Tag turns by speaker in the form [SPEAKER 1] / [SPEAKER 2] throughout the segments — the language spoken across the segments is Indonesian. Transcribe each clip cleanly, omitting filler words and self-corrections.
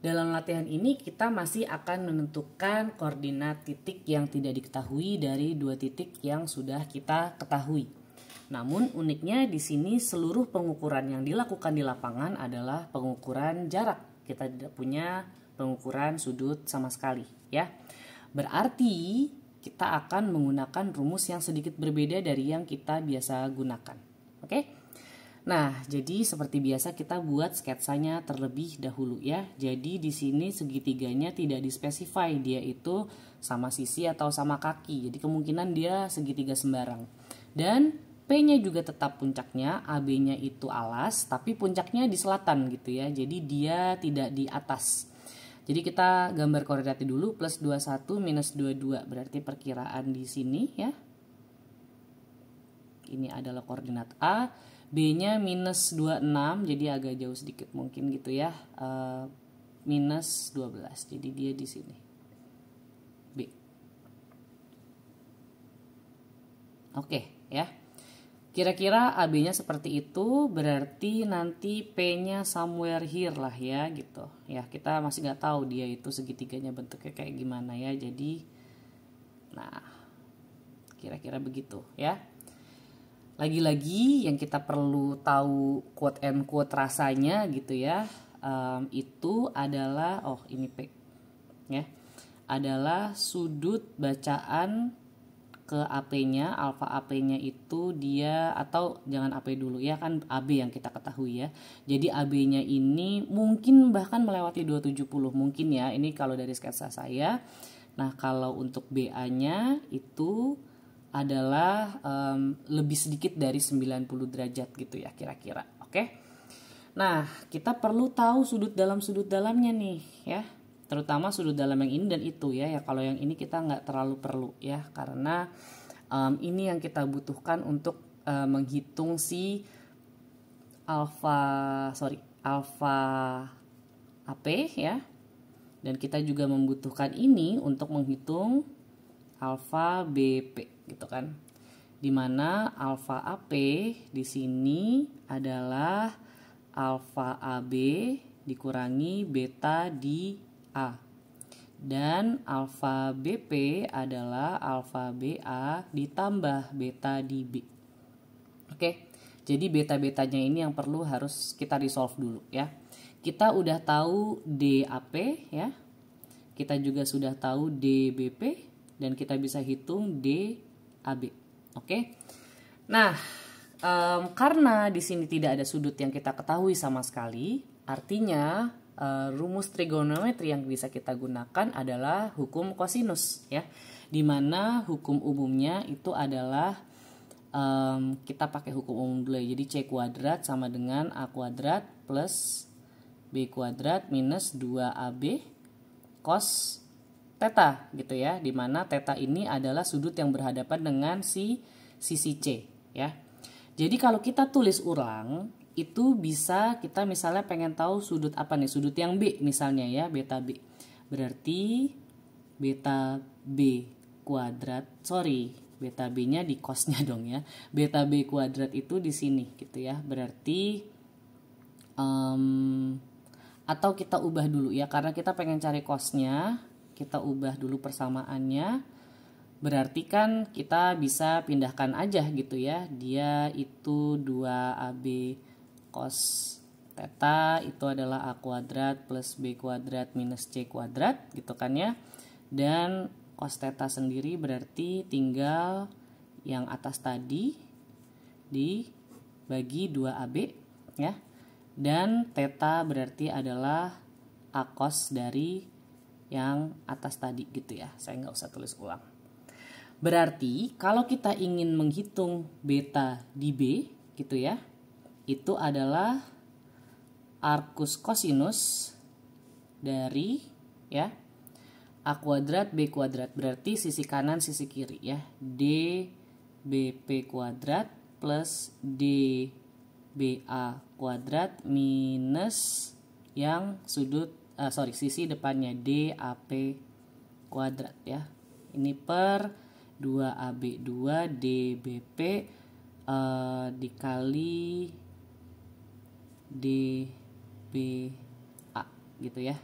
[SPEAKER 1] Dalam latihan ini kita masih akan menentukan koordinat titik yang tidak diketahui dari dua titik yang sudah kita ketahui. Namun uniknya di sini seluruh pengukuran yang dilakukan di lapangan adalah pengukuran jarak. Kita tidak punya pengukuran sudut sama sekali, ya. Berarti kita akan menggunakan rumus yang sedikit berbeda dari yang kita biasa gunakan. Oke? Nah, jadi seperti biasa kita buat sketsanya terlebih dahulu ya. Jadi di sini segitiganya tidak dispesify dia itu sama sisi atau sama kaki. Jadi kemungkinan dia segitiga sembarang. Dan P-nya juga tetap puncaknya, AB-nya itu alas, tapi puncaknya di selatan gitu ya. Jadi dia tidak di atas. Jadi kita gambar koordinatnya dulu, plus 21 minus 22 berarti perkiraan di sini ya. Ini adalah koordinat A. B-nya minus 26, jadi agak jauh sedikit mungkin gitu ya. Minus 12, jadi dia di sini. B. Oke ya. Kira-kira AB-nya seperti itu, berarti nanti P-nya somewhere here lah ya gitu. Ya, kita masih nggak tahu dia itu segitiganya bentuknya kayak gimana ya. Jadi, nah, kira-kira begitu ya. Lagi-lagi yang kita perlu tahu quote and quote rasanya gitu ya, itu adalah, oh ini P ya, adalah sudut bacaan ke AP-nya, alfa AP-nya itu dia, atau jangan AP dulu ya, kan AB yang kita ketahui ya. Jadi AB-nya ini mungkin bahkan melewati 270 mungkin ya, ini kalau dari sketsa saya. Nah kalau untuk BA-nya itu adalah lebih sedikit dari 90 derajat gitu ya kira-kira. Oke. Nah, kita perlu tahu sudut dalamnya nih ya. Terutama sudut dalam yang ini dan itu ya. Kalau yang ini kita nggak terlalu perlu ya, karena ini yang kita butuhkan untuk menghitung si alfa AP ya. Dan kita juga membutuhkan ini untuk menghitung alfa BP gitu kan. Dimana alfa AP di sini adalah alfa AB dikurangi beta di A. Dan alfa BP adalah alfa BA ditambah beta di B. Oke. Jadi beta-betanya ini yang perlu harus kita resolve dulu ya. Kita udah tahu DAP ya. Kita juga sudah tahu DBP dan kita bisa hitung DAB. Oke. Nah, karena di sini tidak ada sudut yang kita ketahui sama sekali, artinya rumus trigonometri yang bisa kita gunakan adalah hukum kosinus ya. Dimana hukum umumnya itu adalah kita pakai hukum umum dulu ya. Jadi C kuadrat sama dengan A kuadrat plus B kuadrat minus 2AB cos theta gitu ya, dimana theta ini adalah sudut yang berhadapan dengan si sisi C ya. Jadi kalau kita tulis ulang itu bisa kita misalnya pengen tahu sudut apa nih, sudut yang B misalnya ya, beta B. Berarti beta B kuadrat, beta B-nya di cosnya dong ya. Beta B kuadrat itu di sini gitu ya. Berarti atau kita ubah dulu ya, karena kita pengen cari cosnya. Kita ubah dulu persamaannya. Berarti kan kita bisa pindahkan aja gitu ya. Dia itu 2AB cos theta itu adalah A kuadrat plus B kuadrat minus C kuadrat gitu kan ya. Dan cos theta sendiri berarti tinggal yang atas tadi dibagi 2AB ya. Dan theta berarti adalah A cos dari yang atas tadi gitu ya. Saya nggak usah tulis ulang. Berarti kalau kita ingin menghitung beta di B gitu ya, itu adalah arcus cosinus dari ya A kuadrat B kuadrat, berarti sisi kanan sisi kiri ya, DBP kuadrat plus DBA kuadrat minus yang sudut sisi depannya DAP kuadrat ya. Ini per 2AB2 DBP dikali DBA gitu ya.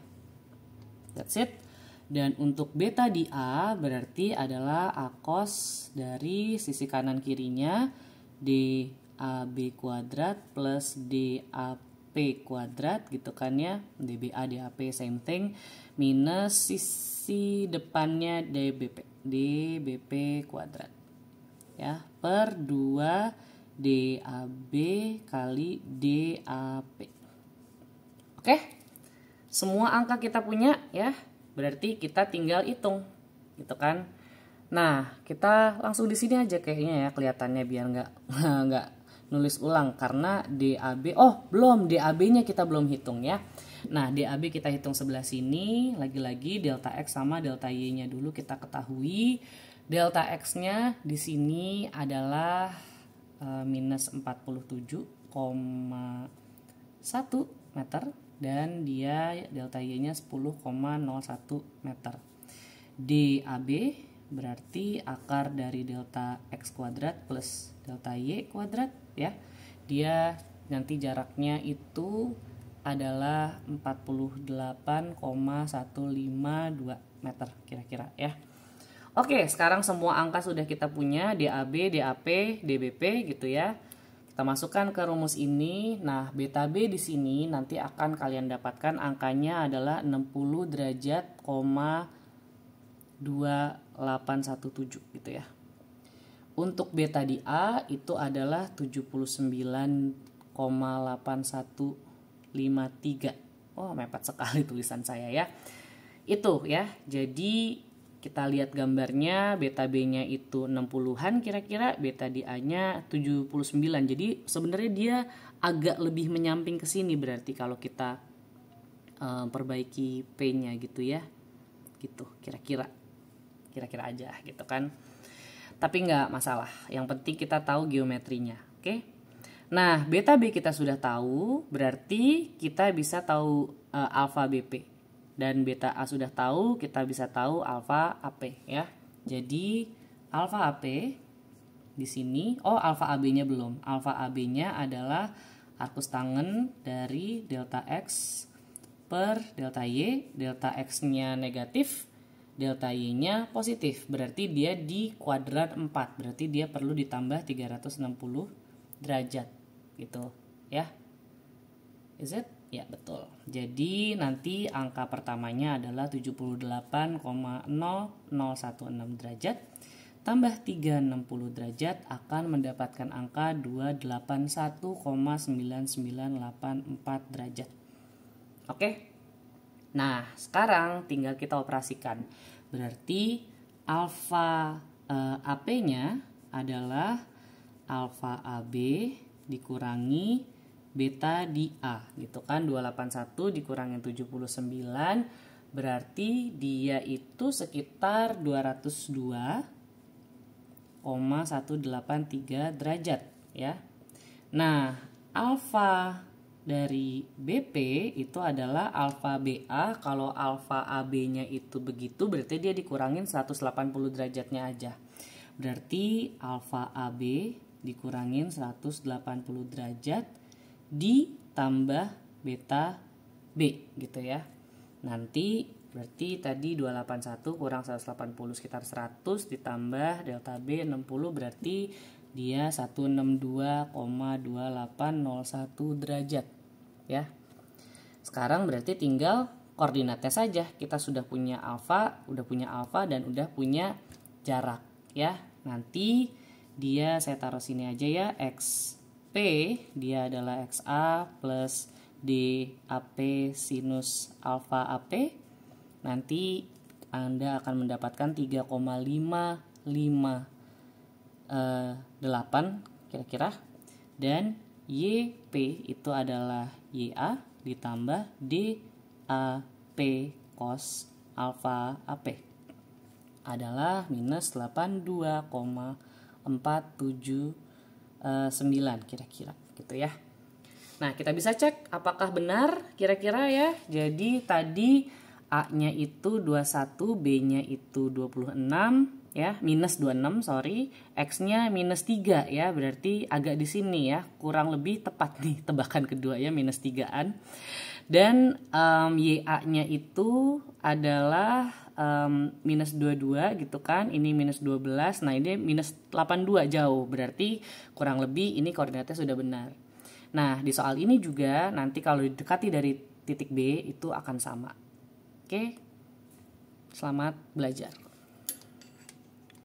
[SPEAKER 1] That's it. Dan untuk beta di A berarti adalah A cos dari sisi kanan kirinya DAB kuadrat plus DAP kuadrat gitu kan ya. DBA, DAP same thing. Minus sisi depannya DBP kuadrat. Ya, per 2 DAB kali DAP. Oke? Semua angka kita punya ya. Berarti kita tinggal hitung, gitu kan? Nah, kita langsung di sini aja kayaknya ya kelihatannya biar nggak nulis ulang karena DAB. Oh, belum, DAB-nya kita belum hitung ya. Nah, DAB kita hitung sebelah sini. Lagi-lagi delta X sama delta Y-nya dulu kita ketahui. Delta X-nya di sini adalah minus 47,1 meter. Dan dia delta Y-nya 10,01 meter. DAB berarti akar dari delta X kuadrat plus delta Y kuadrat ya. Dia nanti jaraknya itu adalah 48,152 meter kira-kira ya. Oke, sekarang semua angka sudah kita punya, DAB, DAP, DBP gitu ya. Kita masukkan ke rumus ini. Nah, beta B di sini nanti akan kalian dapatkan angkanya adalah 60 derajat, 2817 gitu ya. Untuk beta di A itu adalah 79,8153. Oh, mepet sekali tulisan saya ya. Itu ya. Jadi kita lihat gambarnya, beta B-nya itu 60-an kira-kira, beta di A-nya 79. Jadi sebenarnya dia agak lebih menyamping ke sini berarti kalau kita perbaiki P-nya gitu ya. Gitu, kira-kira aja gitu kan. Tapi nggak masalah, yang penting kita tahu geometrinya, oke? Nah, beta B kita sudah tahu, berarti kita bisa tahu alfa BP. Dan beta A sudah tahu, kita bisa tahu alfa AP ya. Jadi alfa AP di sini, oh alfa AB-nya belum. Alfa AB-nya adalah arcus tangen dari delta X per delta Y. Delta X-nya negatif, delta Y-nya positif. Berarti dia di kuadran 4. Berarti dia perlu ditambah 360 derajat gitu ya. Is it? Ya, betul. Jadi nanti angka pertamanya adalah 78,0016 derajat tambah 360 derajat akan mendapatkan angka 281,9984 derajat. Oke? Nah, sekarang tinggal kita operasikan. Berarti alfa AP-nya adalah alfa AB dikurangi beta di A gitu kan, 281 dikurangin 79 berarti dia itu sekitar 202,183 derajat ya. Nah, alfa dari BP itu adalah alfa BA. Kalau alfa AB-nya itu begitu berarti dia dikurangin 180 derajatnya aja. Berarti alfa AB dikurangin 180 derajat ditambah beta B gitu ya. Nanti berarti tadi 281 kurang 180 sekitar 100 ditambah delta B 60 berarti dia 162,2801 derajat ya. Sekarang berarti tinggal koordinatnya saja. Kita sudah punya alfa dan udah punya jarak ya. Nanti dia saya taruh sini aja ya, X P dia adalah XA plus DAP sinus alfa AP. Nanti Anda akan mendapatkan 3,558 kira-kira. Dan YP itu adalah YA ditambah DAP cos alfa AP adalah minus 82,479 kira-kira gitu ya. Nah, kita bisa cek apakah benar kira-kira ya. Jadi tadi A-nya itu 21, B-nya itu 26 ya, minus 26 sorry, X-nya minus 3 ya, berarti agak di sini ya, kurang lebih tepat nih tebakan kedua ya, minus 3-an. Dan YA-nya itu adalah minus 22 gitu kan, ini minus 12, nah ini minus 82 jauh, berarti kurang lebih ini koordinatnya sudah benar. Nah di soal ini juga nanti kalau didekati dari titik B itu akan sama. Oke, selamat belajar.